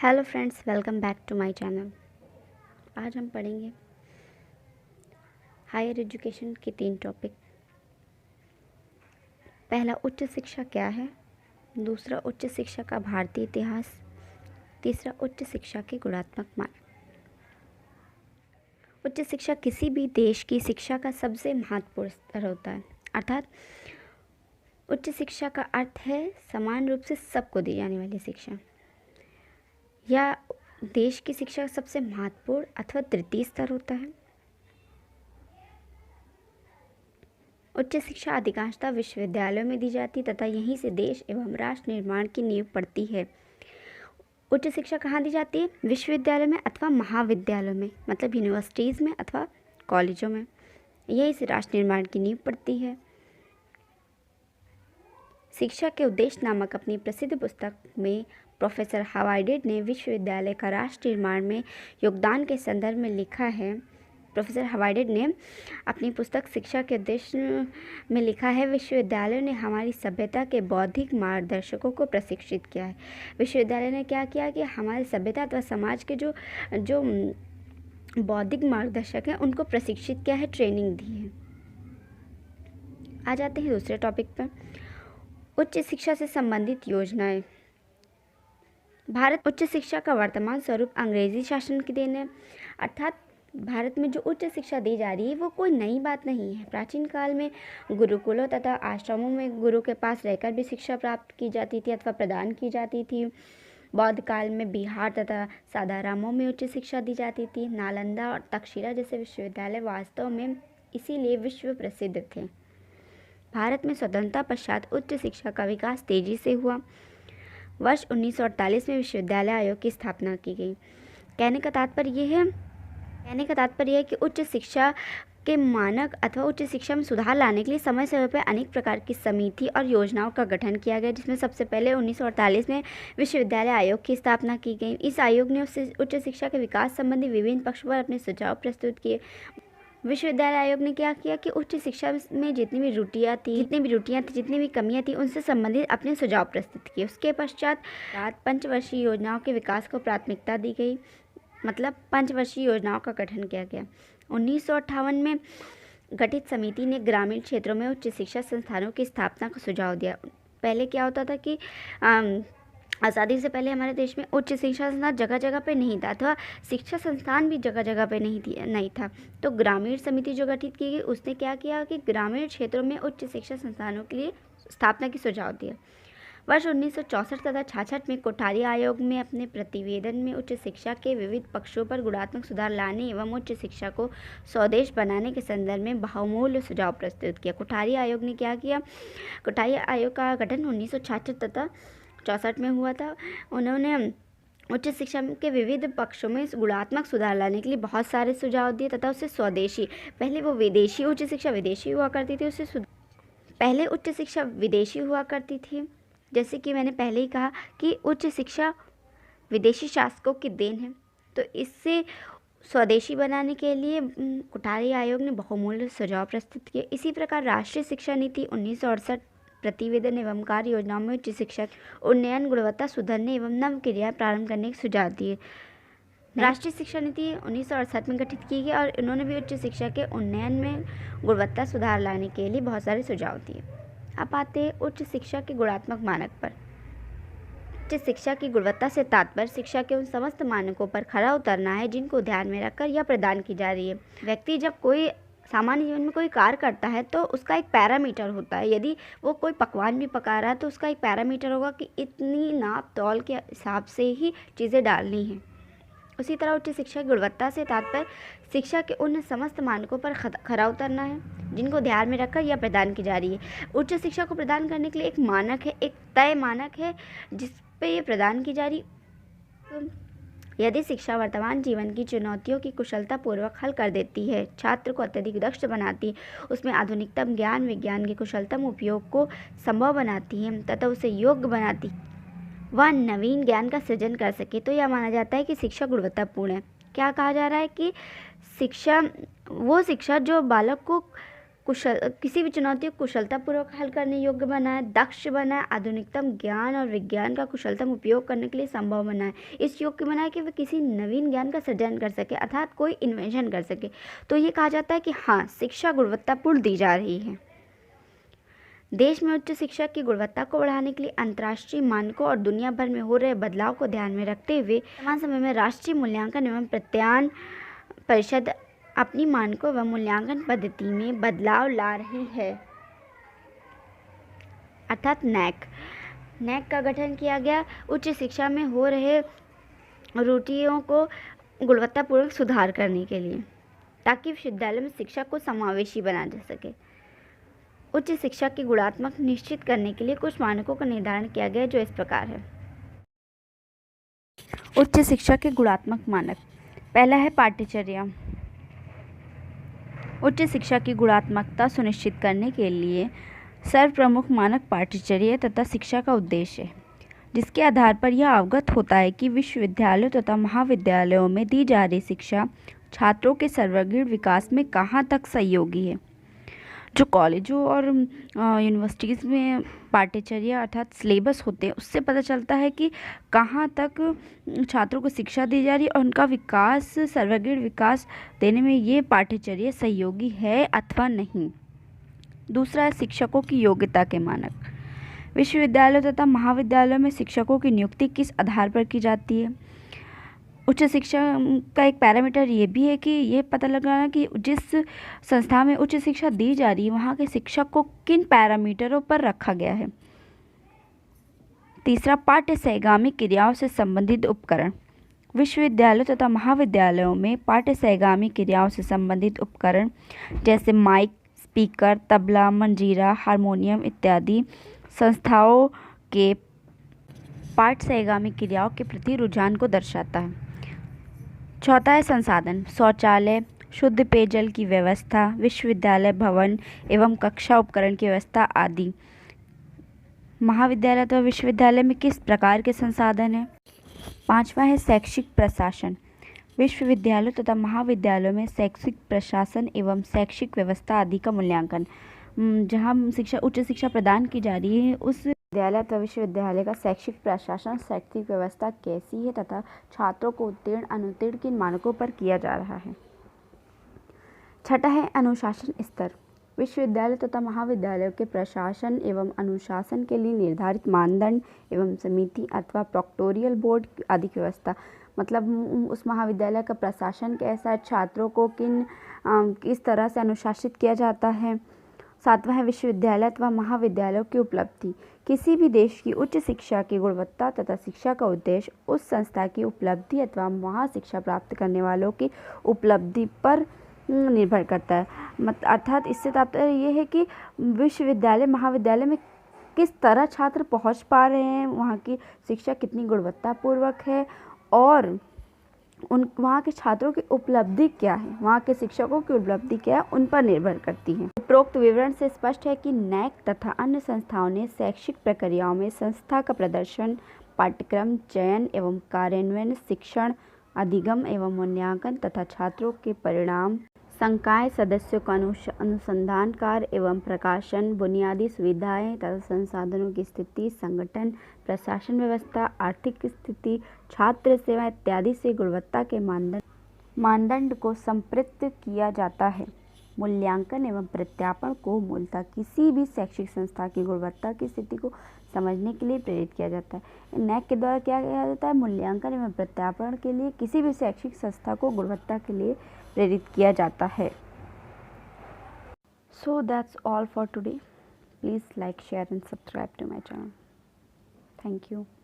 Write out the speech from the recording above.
Hello friends, welcome back to my channel. आज हम पढ़ेंगे हायर एजुकेशन के 3 टॉपिक। पहला, उच्च शिक्षा क्या है। दूसरा, उच्च शिक्षा का भारतीय इतिहास। तीसरा, उच्च शिक्षा के गुणात्मक मानक। उच्च शिक्षा किसी भी देश की शिक्षा का सबसे महत्वपूर्ण स्तर होता है। अर्थात उच्च शिक्षा का अर्थ है समान रूप से सबको दी जाने वाली शिक्षा, या देश की शिक्षा का सबसे महत्वपूर्ण अथवा तृतीय स्तर होता है। उच्च शिक्षा अधिकांशतः विश्वविद्यालयों में दी जाती तथा यहीं से देश एवं राष्ट्र निर्माण की नींव पड़ती है। उच्च शिक्षा कहाँ दी जाती है? विश्वविद्यालय में अथवा महाविद्यालयों में, मतलब यूनिवर्सिटीज़ में अथवा कॉलेजों में। यहीं से राष्ट्र निर्माण की नींव पड़ती है। शिक्षा के उद्देश्य नामक अपनी प्रसिद्ध पुस्तक में प्रोफेसर हवाईडेड ने विश्वविद्यालय का राष्ट्र निर्माण में योगदान के संदर्भ में लिखा है। प्रोफेसर हवाईडेड ने अपनी पुस्तक शिक्षा के उद्देश्य में लिखा है, विश्वविद्यालय ने हमारी सभ्यता के बौद्धिक मार्गदर्शकों को प्रशिक्षित किया है। विश्वविद्यालय ने क्या किया कि हमारी सभ्यता अथवा समाज के जो बौद्धिक मार्गदर्शक हैं उनको प्रशिक्षित किया है, ट्रेनिंग दी है। आ जाते हैं दूसरे टॉपिक पर, उच्च शिक्षा से संबंधित योजनाएं। भारत उच्च शिक्षा का वर्तमान स्वरूप अंग्रेजी शासन की देन है। अर्थात भारत में जो उच्च शिक्षा दी जा रही है वो कोई नई बात नहीं है। प्राचीन काल में गुरुकुलों तथा आश्रमों में गुरु के पास रहकर भी शिक्षा प्राप्त की जाती थी अथवा प्रदान की जाती थी। बौद्ध काल में बिहार तथा सादारामों में उच्च शिक्षा दी जाती थी। नालंदा और तक्षशिला जैसे विश्वविद्यालय वास्तव में इसीलिए विश्व प्रसिद्ध थे। भारत में स्वतंत्रता पश्चात उच्च शिक्षा का विकास तेजी से हुआ। वर्ष 1948 में विश्वविद्यालय आयोग की स्थापना की गई। कहने का तात्पर्य है कि उच्च शिक्षा के मानक अथवा उच्च शिक्षा में सुधार लाने के लिए समय समय पर अनेक प्रकार की समिति और योजनाओं का गठन किया गया, जिसमें सबसे पहले 1948 में विश्वविद्यालय आयोग की स्थापना की गई। इस आयोग ने उच्च शिक्षा के विकास संबंधी विभिन्न पक्षों पर अपने सुझाव प्रस्तुत किए। विश्वविद्यालय आयोग ने क्या किया कि उच्च शिक्षा में जितनी भी त्रुटियां थी, जितनी भी कमियां थी, उनसे संबंधित अपने सुझाव प्रस्तुत किए। उसके पश्चात पंचवर्षीय योजनाओं के विकास को प्राथमिकता दी गई, मतलब पंचवर्षीय योजनाओं का गठन किया गया। 1958 में गठित समिति ने ग्रामीण क्षेत्रों में उच्च शिक्षा संस्थानों की स्थापना का सुझाव दिया। पहले क्या होता था कि आज़ादी से पहले हमारे देश में उच्च शिक्षा संस्थान जगह जगह पे नहीं था, अथवा शिक्षा संस्थान भी जगह जगह पे नहीं था। तो ग्रामीण समिति जो गठित की गई उसने क्या किया कि ग्रामीण क्षेत्रों में उच्च शिक्षा संस्थानों के लिए स्थापना की सुझाव दिया। वर्ष 1964 तथा 66 में कोठारी आयोग में अपने प्रतिवेदन में उच्च शिक्षा के विविध पक्षों पर गुणात्मक सुधार लाने एवं उच्च शिक्षा को स्वदेश बनाने के संदर्भ में बहुमूल्य सुझाव प्रस्तुत किया। कोठारी आयोग ने क्या किया? कोठारी आयोग का गठन 1966 तथा 64 में हुआ था। उन्होंने उच्च शिक्षा के विविध पक्षों में गुणात्मक सुधार लाने के लिए बहुत सारे सुझाव दिए तथा उसे स्वदेशी, पहले वो विदेशी उच्च शिक्षा विदेशी हुआ करती थी, पहले उच्च शिक्षा विदेशी हुआ करती थी, जैसे कि मैंने पहले ही कहा कि उच्च शिक्षा विदेशी शासकों की देन है। तो इससे स्वदेशी बनाने के लिए कोठारी आयोग ने बहुमूल्य सुझाव प्रस्तुत किए। इसी प्रकार राष्ट्रीय शिक्षा नीति 1968 प्रतिवेदन एवं कार्य योजनाओं में उच्च शिक्षा उन्नयन, गुणवत्ता सुधारने एवं नव क्रिया प्रारंभ करने के सुझाव दिए। राष्ट्रीय शिक्षा नीति 1968 में गठित की गई और इन्होंने भी उच्च शिक्षा के उन्नयन में गुणवत्ता सुधार लाने के लिए बहुत सारे सुझाव दिए। अब आते हैं उच्च शिक्षा के गुणात्मक मानक पर। उच्च शिक्षा की गुणवत्ता से तात्पर्य शिक्षा के उन समस्त मानकों पर खरा उतरना है जिनको ध्यान में रखकर यह प्रदान की जा रही है। व्यक्ति जब कोई सामान्य जीवन में कोई कार्य करता है तो उसका एक पैरामीटर होता है। यदि वो कोई पकवान भी पका रहा है तो उसका एक पैरामीटर होगा कि इतनी नाप तौल के हिसाब से ही चीज़ें डालनी हैं। उसी तरह उच्च शिक्षा की गुणवत्ता से तात्पर्य शिक्षा के उन समस्त मानकों पर खरा उतरना है जिनको ध्यान में रखकर यह प्रदान की जा रही है। उच्च शिक्षा को प्रदान करने के लिए एक मानक है, एक तय मानक है जिस पे ये प्रदान की जा रही। यदि शिक्षा वर्तमान जीवन की चुनौतियों की कुशलता पूर्वक हल कर देती है, छात्र को अत्यधिक दक्ष बनाती, उसमें आधुनिकतम ज्ञान विज्ञान के कुशलतम उपयोग को संभव बनाती है तथा उसे योग्य बनाती, वह नवीन ज्ञान का सृजन कर सके, तो यह माना जाता है कि शिक्षा गुणवत्तापूर्ण है। क्या कहा जा रहा है कि शिक्षा वो शिक्षा जो बालक को किसी भी चुनौती को कुशलतापूर्वक हल करने योग्य बनाए, दक्ष बनाए, आधुनिकतम ज्ञान और विज्ञान का कुशलतम उपयोग करने के लिए संभव बनाए, इस योग्य बनाए कि वह किसी नवीन ज्ञान का सृजन कर सके, अर्थात कोई इन्वेंशन कर सके। तो ये कहा जाता है कि हाँ, शिक्षा गुणवत्तापूर्ण दी जा रही है। देश में उच्च शिक्षा की गुणवत्ता को बढ़ाने के लिए अंतर्राष्ट्रीय मानकों और दुनिया भर में हो रहे बदलाव को ध्यान में रखते हुए वर्तमान समय में राष्ट्रीय मूल्यांकन एवं प्रत्यायन परिषद अपनी मानकों व मूल्यांकन पद्धति में बदलाव ला रही है, अर्थात नैक का गठन किया गया उच्च शिक्षा में हो रहे त्रुटियों को गुणवत्तापूर्वक सुधार करने के लिए, ताकि विश्वविद्यालय में शिक्षा को समावेशी बनाया जा सके। उच्च शिक्षा की गुणात्मक निश्चित करने के लिए कुछ मानकों का निर्धारण किया गया जो इस प्रकार है। उच्च शिक्षा के गुणात्मक मानक। पहला है पाठ्यचर्या। उच्च शिक्षा की गुणात्मकता सुनिश्चित करने के लिए सर्वप्रमुख मानक पाठ्यचर्या तथा शिक्षा का उद्देश्य है, जिसके आधार पर यह अवगत होता है कि विश्वविद्यालयों तथा महाविद्यालयों में दी जा रही शिक्षा छात्रों के सर्वांगीण विकास में कहाँ तक सहयोगी है। जो कॉलेजों और यूनिवर्सिटीज़ में पाठ्यचर्या अर्थात सिलेबस होते हैं, उससे पता चलता है कि कहाँ तक छात्रों को शिक्षा दी जा रही है और उनका विकास, सर्वांगीण विकास देने में ये पाठ्यचर्या सहयोगी है अथवा नहीं। दूसरा है शिक्षकों की योग्यता के मानक। विश्वविद्यालयों तथा महाविद्यालयों में शिक्षकों की नियुक्ति किस आधार पर की जाती है। उच्च शिक्षा का एक पैरामीटर ये भी है कि ये पता लगाना कि जिस संस्था में उच्च शिक्षा दी जा रही है वहाँ के शिक्षक को किन पैरामीटरों पर रखा गया है। तीसरा, पाठ्य सहगामी क्रियाओं से संबंधित उपकरण। विश्वविद्यालयों तथा महाविद्यालयों में पाठ्य सहगामी क्रियाओं से संबंधित उपकरण जैसे माइक, स्पीकर, तबला, मंजीरा, हारमोनियम इत्यादि संस्थाओं के पाठ्य सहगामी क्रियाओं के प्रति रुझान को दर्शाता है। चौथा है संसाधन। शौचालय, शुद्ध पेयजल की व्यवस्था, विश्वविद्यालय भवन एवं कक्षा उपकरण की व्यवस्था आदि। महाविद्यालय अथवा विश्वविद्यालय में किस प्रकार के संसाधन हैं। पांचवा है शैक्षिक प्रशासन। विश्वविद्यालयों तथा महाविद्यालयों में शैक्षिक प्रशासन एवं शैक्षिक व्यवस्था आदि का मूल्यांकन। जहाँ उच्च शिक्षा प्रदान की जा रही है उस विद्यालय अथवा विश्वविद्यालय का शैक्षिक प्रशासन, शैक्षिक व्यवस्था कैसी है तथा छात्रों को उत्तीर्ण अनुत्तीर्ण किन मानकों पर किया जा रहा है। छठा है अनुशासन स्तर। विश्वविद्यालय तथा महाविद्यालयों के प्रशासन एवं अनुशासन के लिए निर्धारित मानदंड एवं समिति अथवा प्रोक्टोरियल बोर्ड आदि की व्यवस्था। मतलब उस महाविद्यालय का प्रशासन कैसा है, छात्रों को किस तरह से अनुशासित किया जाता है। सातवां है विश्वविद्यालय अथवा महाविद्यालयों की उपलब्धि। किसी भी देश की उच्च शिक्षा की गुणवत्ता तथा शिक्षा का उद्देश्य उस संस्था की उपलब्धि अथवा वहाँ शिक्षा प्राप्त करने वालों की उपलब्धि पर निर्भर करता है। अर्थात इससे तात्पर्य ये है कि विश्वविद्यालय महाविद्यालय में किस तरह छात्र पहुँच पा रहे हैं, वहाँ की शिक्षा कितनी गुणवत्तापूर्वक है और वहाँ के छात्रों की उपलब्धि क्या है, वहाँ के शिक्षकों की उपलब्धि क्या है, उन पर निर्भर करती है। उपरोक्त विवरण से स्पष्ट है कि नैक तथा अन्य संस्थाओं ने शैक्षिक प्रक्रियाओं में संस्था का प्रदर्शन, पाठ्यक्रम चयन एवं कार्यान्वयन, शिक्षण, अधिगम एवं मूल्यांकन तथा छात्रों के परिणाम, संकाय सदस्यों का अनुसंधान कार्य एवं प्रकाशन, बुनियादी सुविधाएं तथा संसाधनों की स्थिति, संगठन, प्रशासन व्यवस्था, आर्थिक स्थिति, छात्र सेवा इत्यादि से गुणवत्ता के मानदंड को संप्रेषित किया जाता है। मूल्यांकन एवं प्रत्यापन को मूलतः किसी भी शैक्षिक संस्था की गुणवत्ता की स्थिति को समझने के लिए प्रेरित किया जाता है। नैक के द्वारा क्या किया जाता है, मूल्यांकन एवं प्रत्यापन के लिए किसी भी शैक्षिक संस्था को गुणवत्ता के लिए प्रेरित किया जाता है। So that's all for today. Please like, share and subscribe to my channel. Thank you.